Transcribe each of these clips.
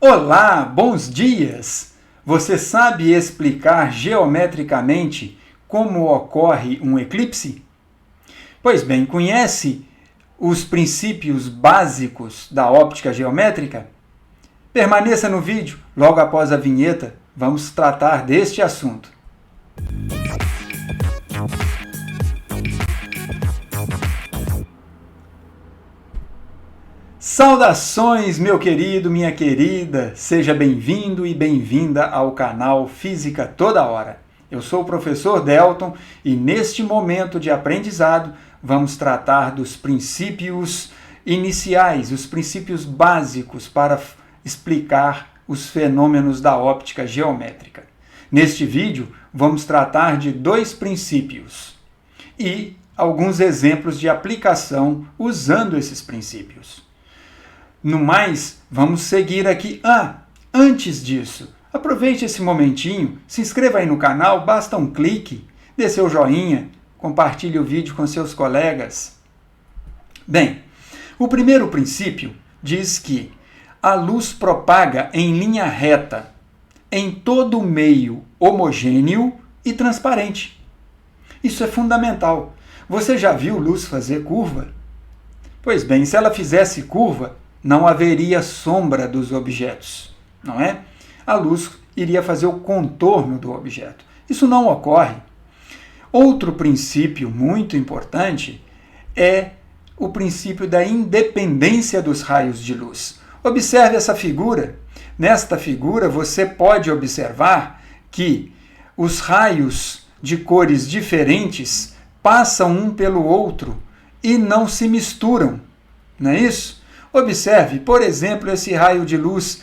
Olá, bons dias! Você sabe explicar geometricamente como ocorre um eclipse? Pois bem, conhece os princípios básicos da óptica geométrica? Permaneça no vídeo, logo após a vinheta, vamos tratar deste assunto. Saudações, meu querido, minha querida! Seja bem-vindo e bem-vinda ao canal Física Toda Hora. Eu sou o professor Delton e neste momento de aprendizado vamos tratar dos princípios iniciais, os princípios básicos para explicar os fenômenos da óptica geométrica. Neste vídeo vamos tratar de dois princípios e alguns exemplos de aplicação usando esses princípios. No mais, vamos seguir aqui. Antes disso, aproveite esse momentinho, se inscreva aí no canal, basta um clique, dê seu joinha, compartilhe o vídeo com seus colegas. Bem, o primeiro princípio diz que a luz propaga em linha reta, em todo o meio homogêneo e transparente. Isso é fundamental. Você já viu luz fazer curva? Pois bem, se ela fizesse curva, não haveria sombra dos objetos, não é? A luz iria fazer o contorno do objeto. Isso não ocorre. Outro princípio muito importante é o princípio da independência dos raios de luz. Observe essa figura. Nesta figura você pode observar que os raios de cores diferentes passam um pelo outro e não se misturam, não é isso? Observe, por exemplo, esse raio de luz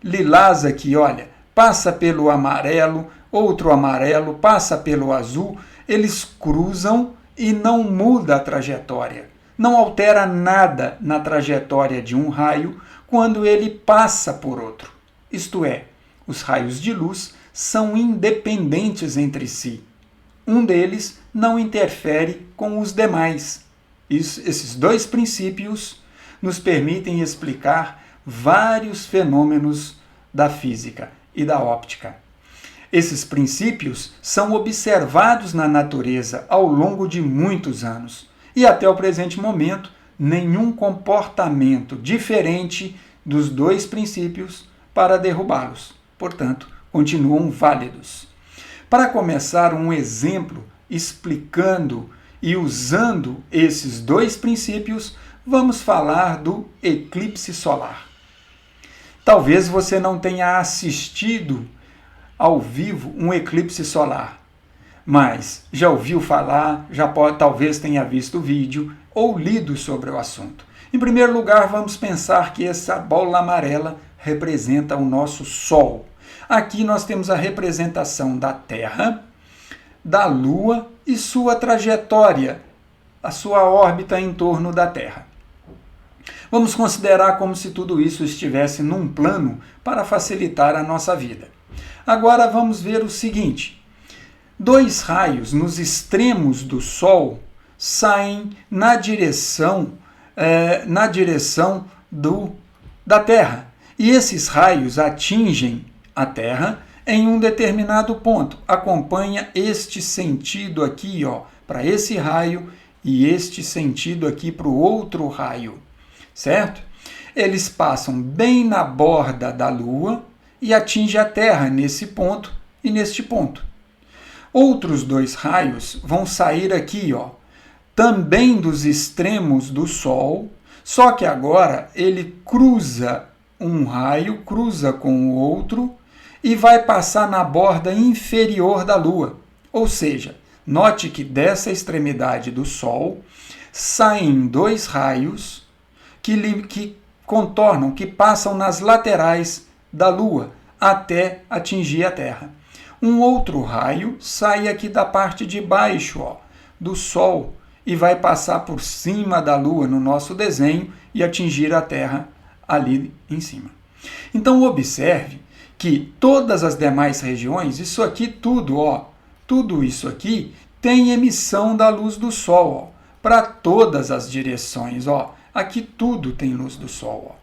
lilás aqui, olha, passa pelo amarelo, outro amarelo, passa pelo azul, eles cruzam e não muda a trajetória. Não altera nada na trajetória de um raio quando ele passa por outro. Isto é, os raios de luz são independentes entre si. Um deles não interfere com os demais. Esses dois princípios nos permitem explicar vários fenômenos da física e da óptica. Esses princípios são observados na natureza ao longo de muitos anos e até o presente momento nenhum comportamento diferente dos dois princípios para derrubá-los. Portanto, continuam válidos. Para começar, um exemplo explicando e usando esses dois princípios, vamos falar do eclipse solar. Talvez você não tenha assistido ao vivo um eclipse solar, mas já ouviu falar, talvez tenha visto o vídeo ou lido sobre o assunto. Em primeiro lugar, vamos pensar que essa bola amarela representa o nosso Sol. Aqui nós temos a representação da Terra, da Lua e sua trajetória, a sua órbita em torno da Terra. Vamos considerar como se tudo isso estivesse num plano para facilitar a nossa vida. Agora vamos ver o seguinte. Dois raios nos extremos do Sol saem na direção da Terra. E esses raios atingem a Terra em um determinado ponto. Acompanha este sentido aqui, para esse raio e este sentido aqui para o outro raio. Certo? Eles passam bem na borda da Lua e atingem a Terra nesse ponto e neste ponto. Outros dois raios vão sair aqui, também dos extremos do Sol, só que agora ele cruza um raio, cruza com o outro e vai passar na borda inferior da Lua. Ou seja, note que dessa extremidade do Sol saem dois raios que contornam, que passam nas laterais da Lua até atingir a Terra. Um outro raio sai aqui da parte de baixo do Sol e vai passar por cima da Lua no nosso desenho e atingir a Terra ali em cima. Então observe que todas as demais regiões, isso aqui tudo isso aqui tem emissão da luz do Sol para todas as direções. Aqui tudo tem luz do Sol.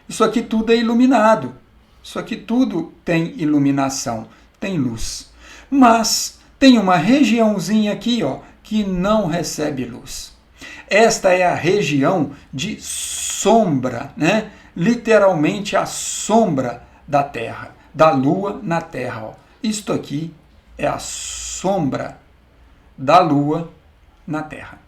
Isso aqui tudo é iluminado. Isso aqui tudo tem iluminação, tem luz. Mas tem uma regiãozinha aqui, ó, que não recebe luz. Esta é a região de sombra, né? Literalmente a sombra da Terra, da Lua na Terra. Ó. Isto aqui é a sombra da Lua na Terra.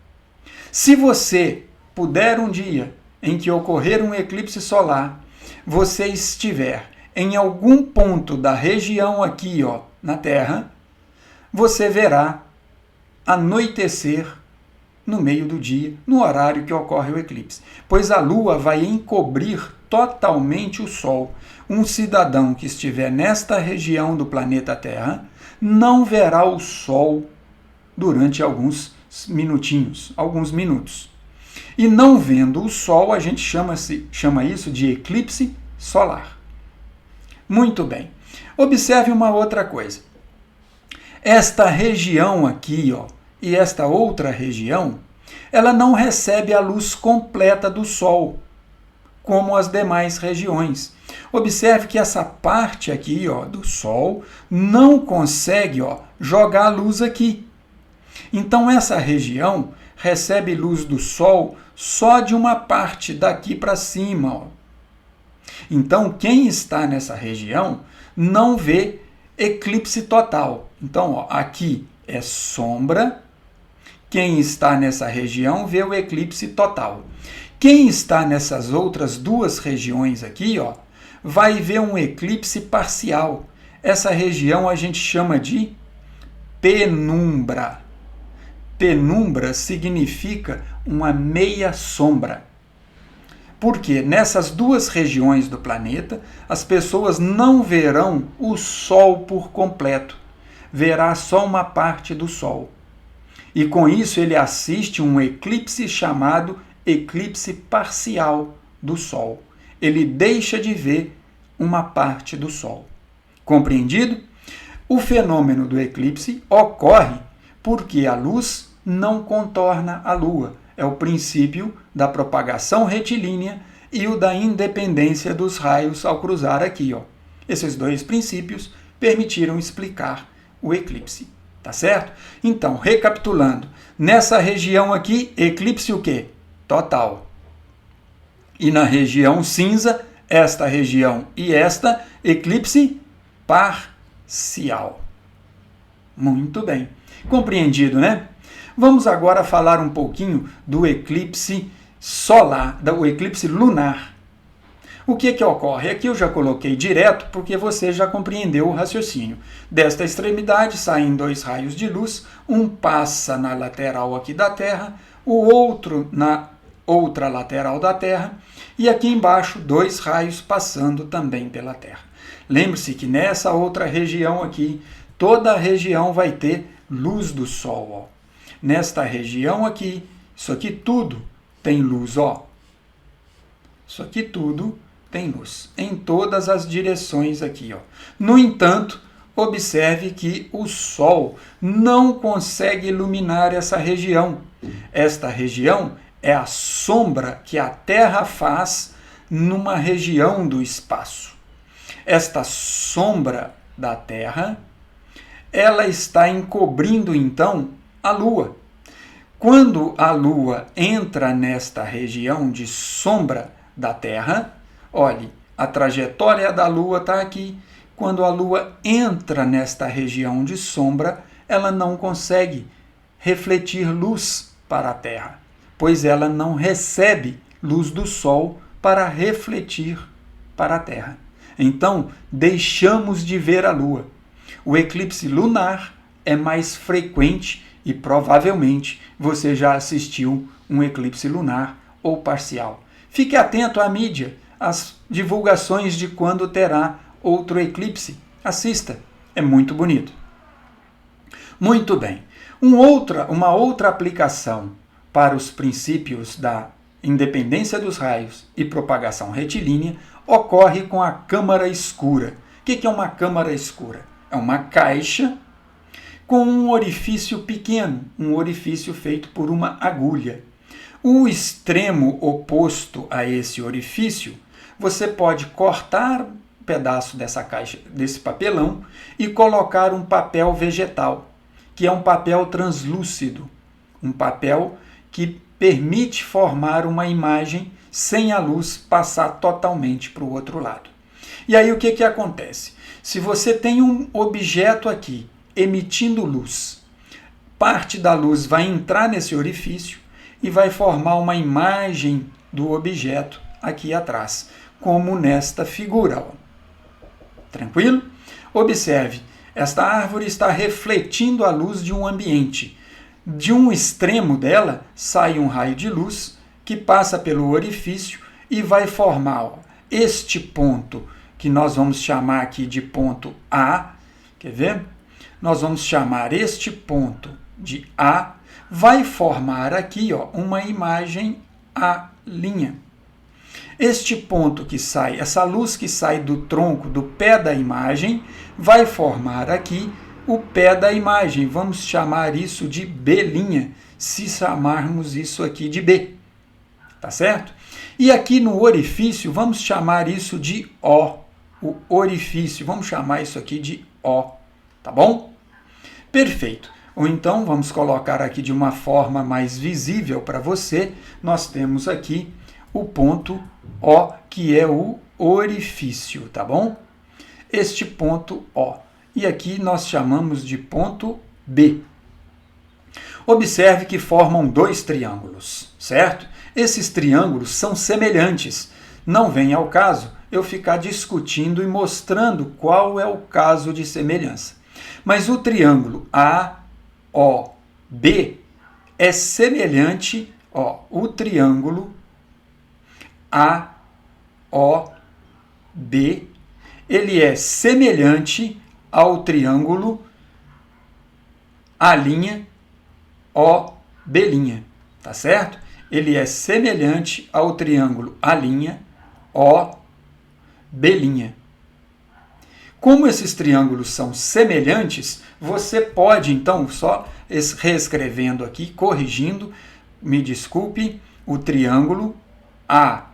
Se você puder um dia em que ocorrer um eclipse solar, você estiver em algum ponto da região aqui, ó, na Terra, você verá anoitecer no meio do dia, no horário que ocorre o eclipse, pois a Lua vai encobrir totalmente o Sol. Um cidadão que estiver nesta região do planeta Terra não verá o Sol durante alguns minutos. E não vendo o Sol, a gente chama isso de eclipse solar. Muito bem. Observe uma outra coisa. Esta região aqui, ó, e esta outra região, ela não recebe a luz completa do Sol, como as demais regiões. Observe que essa parte aqui, ó, do Sol não consegue, ó, jogar a luz aqui. Então essa região recebe luz do Sol só de uma parte daqui para cima. Ó. Então quem está nessa região não vê eclipse total. Então ó, aqui é sombra. Quem está nessa região vê o eclipse total. Quem está nessas outras duas regiões aqui, ó, vai ver um eclipse parcial. Essa região a gente chama de penumbra. Penumbra significa uma meia sombra. Porque nessas duas regiões do planeta, as pessoas não verão o Sol por completo. Verá só uma parte do Sol. E com isso ele assiste um eclipse chamado eclipse parcial do Sol. Ele deixa de ver uma parte do Sol. Compreendido? O fenômeno do eclipse ocorre porque a luz não contorna a Lua. É o princípio da propagação retilínea e o da independência dos raios ao cruzar aqui. Ó. Esses dois princípios permitiram explicar o eclipse. Tá certo? Então, recapitulando, nessa região aqui, eclipse o quê? Total. E na região cinza, esta região e esta, eclipse parcial. Muito bem. Compreendido, né? Vamos agora falar um pouquinho do eclipse solar, do eclipse lunar. O que ocorre? Aqui eu já coloquei direto porque você já compreendeu o raciocínio. Desta extremidade saem dois raios de luz, um passa na lateral aqui da Terra, o outro na outra lateral da Terra, e aqui embaixo dois raios passando também pela Terra. Lembre-se que nessa outra região aqui, toda a região vai ter luz do Sol. Ó. Nesta região aqui, isso aqui tudo tem luz. Ó. Isso aqui tudo tem luz em todas as direções aqui. Ó. No entanto, observe que o Sol não consegue iluminar essa região. Esta região é a sombra que a Terra faz numa região do espaço. Esta sombra da Terra, ela está encobrindo então a Lua. Quando a Lua entra nesta região de sombra da Terra, olhe, a trajetória da Lua está aqui. Quando a Lua entra nesta região de sombra, ela não consegue refletir luz para a Terra, pois ela não recebe luz do Sol para refletir para a Terra. Então, deixamos de ver a Lua. O eclipse lunar é mais frequente e provavelmente você já assistiu um eclipse lunar ou parcial. Fique atento à mídia, às divulgações de quando terá outro eclipse. Assista, é muito bonito. Muito bem. Uma outra aplicação para os princípios da independência dos raios e propagação retilínea ocorre com a câmara escura. O que é uma câmara escura? É uma caixa com um orifício pequeno, um orifício feito por uma agulha. O extremo oposto a esse orifício você pode cortar um pedaço dessa caixa, desse papelão, e colocar um papel vegetal, que é um papel translúcido, um papel que permite formar uma imagem sem a luz passar totalmente para o outro lado. E aí o que acontece? Se você tem um objeto aqui emitindo luz, parte da luz vai entrar nesse orifício e vai formar uma imagem do objeto aqui atrás, como nesta figura. Ó. Tranquilo? Observe, esta árvore está refletindo a luz de um ambiente. De um extremo dela sai um raio de luz que passa pelo orifício e vai formar este ponto, que nós vamos chamar aqui de ponto A. Quer ver? Nós vamos chamar este ponto de A, vai formar aqui uma imagem A'. Este ponto que sai, essa luz que sai do tronco, do pé da imagem, vai formar aqui o pé da imagem. Vamos chamar isso de B', se chamarmos isso aqui de B. Tá certo? E aqui no orifício, vamos chamar isso de O. O orifício, vamos chamar isso aqui de O. Tá bom? Perfeito. Ou então, vamos colocar aqui de uma forma mais visível para você, nós temos aqui o ponto O, que é o orifício, tá bom? Este ponto O. E aqui nós chamamos de ponto B. Observe que formam dois triângulos, certo? Esses triângulos são semelhantes. Não vem ao caso eu ficar discutindo e mostrando qual é o caso de semelhança. Mas o triângulo AOB é semelhante, o triângulo AOB, ele é semelhante ao triângulo A'OB', tá certo? Ele é semelhante ao triângulo A'OB'. Como esses triângulos são semelhantes, você pode, então, só reescrevendo aqui, corrigindo, me desculpe, o triângulo A'OB'.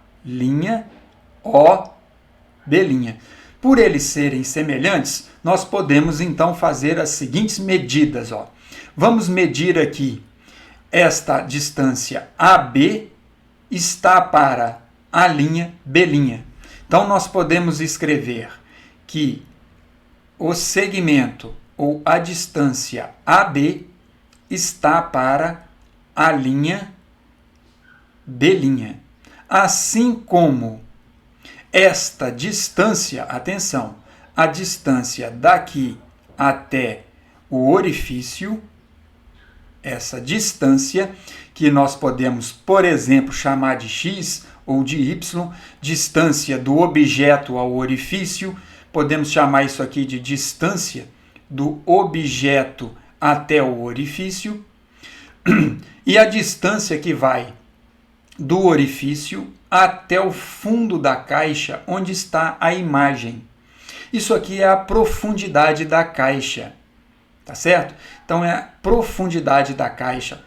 Por eles serem semelhantes, nós podemos, então, fazer as seguintes medidas. Vamos medir aqui esta distância AB está para A'B'. Então, nós podemos escrever que o segmento ou a distância AB está para A'B'. Assim como esta distância, atenção, a distância daqui até o orifício, essa distância que nós podemos, por exemplo, chamar de x ou de y, distância do objeto ao orifício, podemos chamar isso aqui de distância do objeto até o orifício, e a distância que vai do orifício até o fundo da caixa onde está a imagem. Isso aqui é a profundidade da caixa, tá certo? Então é a profundidade da caixa,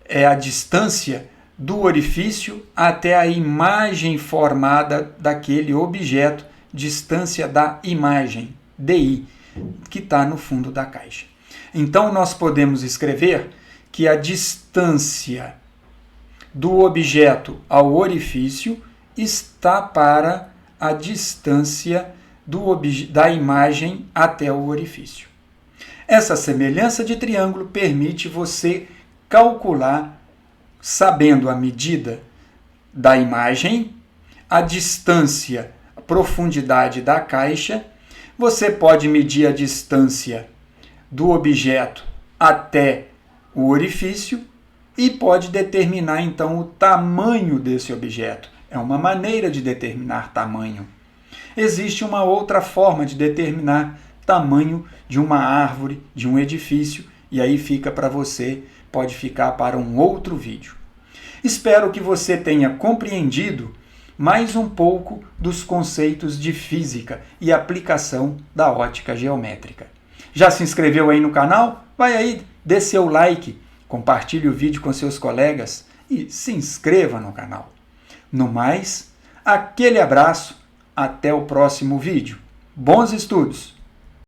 é a distância do orifício até a imagem formada daquele objeto, distância da imagem, DI, que está no fundo da caixa. Então nós podemos escrever que a distância do objeto ao orifício está para a distância da imagem até o orifício. Essa semelhança de triângulo permite você calcular, sabendo a medida da imagem, a distância, a profundidade da caixa. Você pode medir a distância do objeto até o orifício e pode determinar, então, o tamanho desse objeto. É uma maneira de determinar tamanho. Existe uma outra forma de determinar tamanho de uma árvore, de um edifício, e aí fica para você, pode ficar para um outro vídeo. Espero que você tenha compreendido mais um pouco dos conceitos de física e aplicação da ótica geométrica. Já se inscreveu aí no canal? Vai aí, dê seu like, compartilhe o vídeo com seus colegas e se inscreva no canal. No mais, Aquele abraço, até o próximo vídeo. Bons estudos!